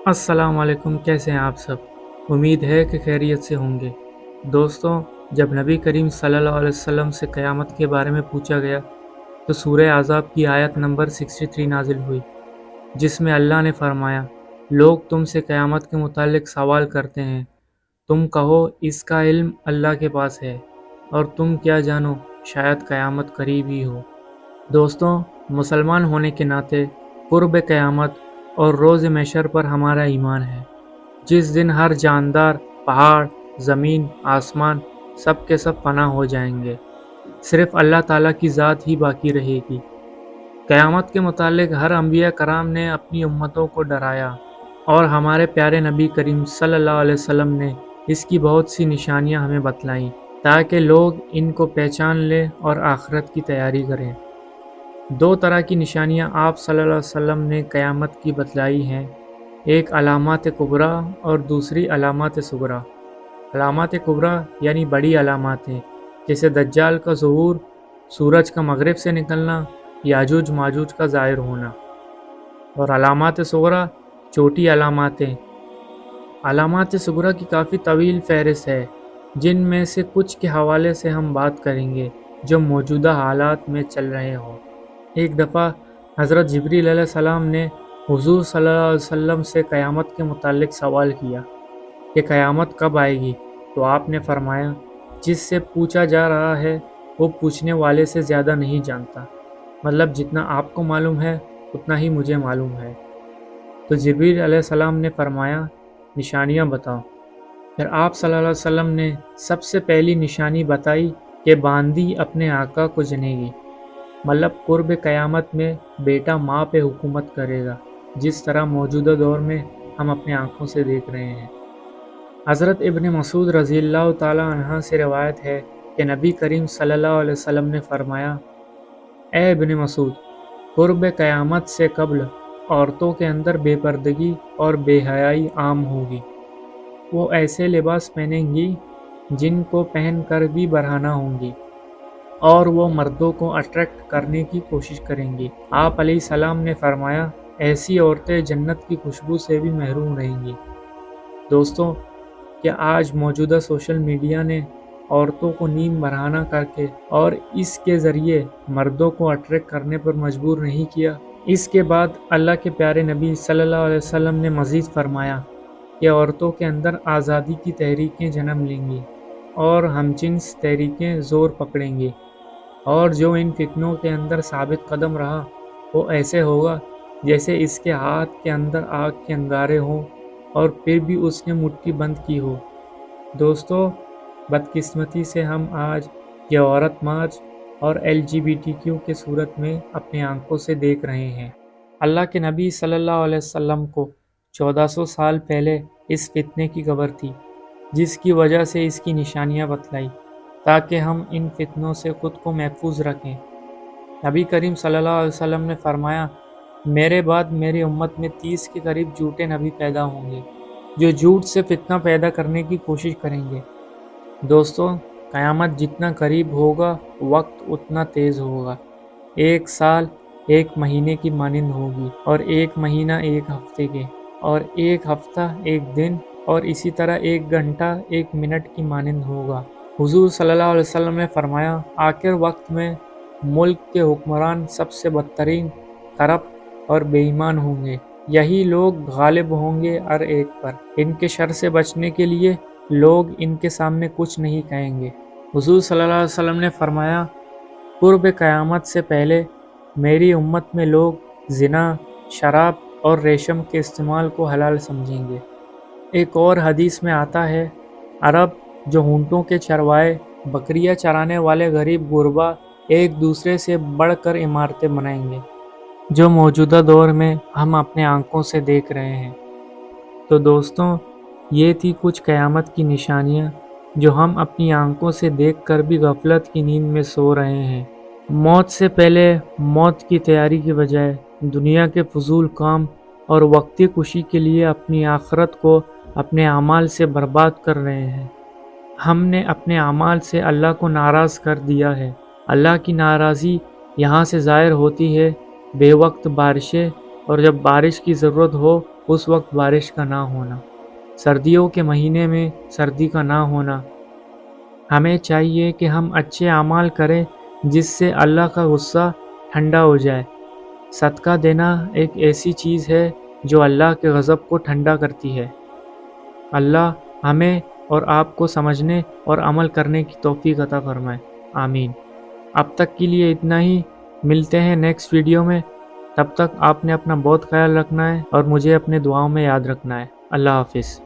السلام علیکم، کیسے ہیں آپ سب؟ امید ہے کہ خیریت سے ہوں گے۔ دوستوں، جب نبی کریم صلی اللہ علیہ وسلم سے قیامت کے بارے میں پوچھا گیا تو سورہ احزاب کی آیت نمبر 63 نازل ہوئی، جس میں اللہ نے فرمایا، لوگ تم سے قیامت کے متعلق سوال کرتے ہیں، تم کہو اس کا علم اللہ کے پاس ہے، اور تم کیا جانو شاید قیامت قریب ہی ہو۔ دوستوں، مسلمان ہونے کے ناطے قرب قیامت اور روز محشر پر ہمارا ایمان ہے، جس دن ہر جاندار، پہاڑ، زمین، آسمان سب کے سب فنا ہو جائیں گے، صرف اللہ تعالیٰ کی ذات ہی باقی رہے گی۔ قیامت کے متعلق ہر انبیاء کرام نے اپنی امتوں کو ڈرایا، اور ہمارے پیارے نبی کریم صلی اللہ علیہ وسلم نے اس کی بہت سی نشانیاں ہمیں بتلائیں تاکہ لوگ ان کو پہچان لیں اور آخرت کی تیاری کریں۔ دو طرح کی نشانیاں آپ صلی اللہ علیہ وسلم نے قیامت کی بتلائی ہیں، ایک علامات کبریٰ اور دوسری علامات صغریٰ۔ علامات کبریٰ یعنی بڑی علاماتیں، جیسے دجال کا ظہور، سورج کا مغرب سے نکلنا، یاجوج ماجوج کا ظاہر ہونا، اور علامات صغریٰ چھوٹی علاماتیں۔ علامات صغریٰ کی کافی طویل فہرست ہے، جن میں سے کچھ کے حوالے سے ہم بات کریں گے جو موجودہ حالات میں چل رہے ہوں۔ ایک دفعہ حضرت جبریل علیہ السلام نے حضور صلی اللہ علیہ وسلم سے قیامت کے متعلق سوال کیا کہ قیامت کب آئے گی، تو آپ نے فرمایا، جس سے پوچھا جا رہا ہے وہ پوچھنے والے سے زیادہ نہیں جانتا، مطلب جتنا آپ کو معلوم ہے اتنا ہی مجھے معلوم ہے۔ تو جبریل علیہ السلام نے فرمایا، نشانیاں بتاؤ۔ پھر آپ صلی اللہ علیہ وسلم نے سب سے پہلی نشانی بتائی کہ باندی اپنے آقا کو جنے گی، مطلب قرب قیامت میں بیٹا ماں پہ حکومت کرے گا، جس طرح موجودہ دور میں ہم اپنے آنکھوں سے دیکھ رہے ہیں۔ حضرت ابن مسعود رضی اللہ تعالی عنہ سے روایت ہے کہ نبی کریم صلی اللہ علیہ وسلم نے فرمایا، اے ابن مسعود، قرب قیامت سے قبل عورتوں کے اندر بے پردگی اور بے حیائی عام ہوگی۔ وہ ایسے لباس پہنیں گی جن کو پہن کر بھی برہنہ ہوں گی، اور وہ مردوں کو اٹریکٹ کرنے کی کوشش کریں گی۔ آپ علیہ السلام نے فرمایا، ایسی عورتیں جنت کی خوشبو سے بھی محروم رہیں گی۔ دوستوں، کیا آج موجودہ سوشل میڈیا نے عورتوں کو نیم برہنہ کر کے اور اس کے ذریعے مردوں کو اٹریکٹ کرنے پر مجبور نہیں کیا؟ اس کے بعد اللہ کے پیارے نبی صلی اللہ علیہ وسلم نے مزید فرمایا کہ عورتوں کے اندر آزادی کی تحریکیں جنم لیں گی اور ہم جنس تحریکیں زور پکڑیں گی، اور جو ان فتنوں کے اندر ثابت قدم رہا وہ ایسے ہوگا جیسے اس کے ہاتھ کے اندر آگ کے انگارے ہوں اور پھر بھی اس نے مٹھی بند کی ہو۔ دوستو، بدقسمتی سے ہم آج یہ عورت مارچ اور LGBTQ کے صورت میں اپنے آنکھوں سے دیکھ رہے ہیں۔ اللہ کے نبی صلی اللہ علیہ وسلم کو 1400 سال پہلے اس فتنے کی خبر تھی، جس کی وجہ سے اس کی نشانیاں بتلائی تاکہ ہم ان فتنوں سے خود کو محفوظ رکھیں۔ نبی کریم صلی اللہ علیہ وسلم نے فرمایا، میرے بعد میری امت میں 30 کے قریب جھوٹے نبی پیدا ہوں گے جو جھوٹ سے فتنہ پیدا کرنے کی کوشش کریں گے۔ دوستوں، قیامت جتنا قریب ہوگا وقت اتنا تیز ہوگا۔ ایک سال ایک مہینے کی مانند ہوگی، اور ایک مہینہ ایک ہفتے کے، اور ایک ہفتہ ایک دن، اور اسی طرح ایک گھنٹہ ایک منٹ کی مانند ہوگا۔ حضور صلی اللہ علیہ وسلم نے فرمایا، آخر وقت میں ملک کے حکمران سب سے بدترین، کرپٹ اور بے ایمان ہوں گے۔ یہی لوگ غالب ہوں گے ہر ایک پر۔ ان کے شر سے بچنے کے لیے لوگ ان کے سامنے کچھ نہیں کہیں گے۔ حضور صلی اللہ علیہ وسلم نے فرمایا، قرب قیامت سے پہلے میری امت میں لوگ زنا، شراب اور ریشم کے استعمال کو حلال سمجھیں گے۔ ایک اور حدیث میں آتا ہے، عرب جو اونٹوں کے چروائے، بکریاں چرانے والے غریب غربا ایک دوسرے سے بڑھ کر عمارتیں بنائیں گے، جو موجودہ دور میں ہم اپنے آنکھوں سے دیکھ رہے ہیں۔ تو دوستوں، یہ تھی کچھ قیامت کی نشانیاں جو ہم اپنی آنکھوں سے دیکھ کر بھی غفلت کی نیند میں سو رہے ہیں۔ موت سے پہلے موت کی تیاری کی بجائے دنیا کے فضول کام اور وقتی خوشی کے لیے اپنی آخرت کو اپنے اعمال سے برباد کر رہے ہیں۔ ہم نے اپنے اعمال سے اللہ کو ناراض کر دیا ہے۔ اللہ کی ناراضی یہاں سے ظاہر ہوتی ہے بے وقت بارشیں، اور جب بارش کی ضرورت ہو اس وقت بارش کا نہ ہونا، سردیوں کے مہینے میں سردی کا نہ ہونا۔ ہمیں چاہیے کہ ہم اچھے اعمال کریں جس سے اللہ کا غصہ ٹھنڈا ہو جائے۔ صدقہ دینا ایک ایسی چیز ہے جو اللہ کے غضب کو ٹھنڈا کرتی ہے۔ اللہ ہمیں اور آپ کو سمجھنے اور عمل کرنے کی توفیق عطا فرمائے، آمین۔ اب تک کے لیے اتنا ہی، ملتے ہیں نیکسٹ ویڈیو میں۔ تب تک آپ نے اپنا بہت خیال رکھنا ہے اور مجھے اپنے دعاؤں میں یاد رکھنا ہے۔ اللہ حافظ۔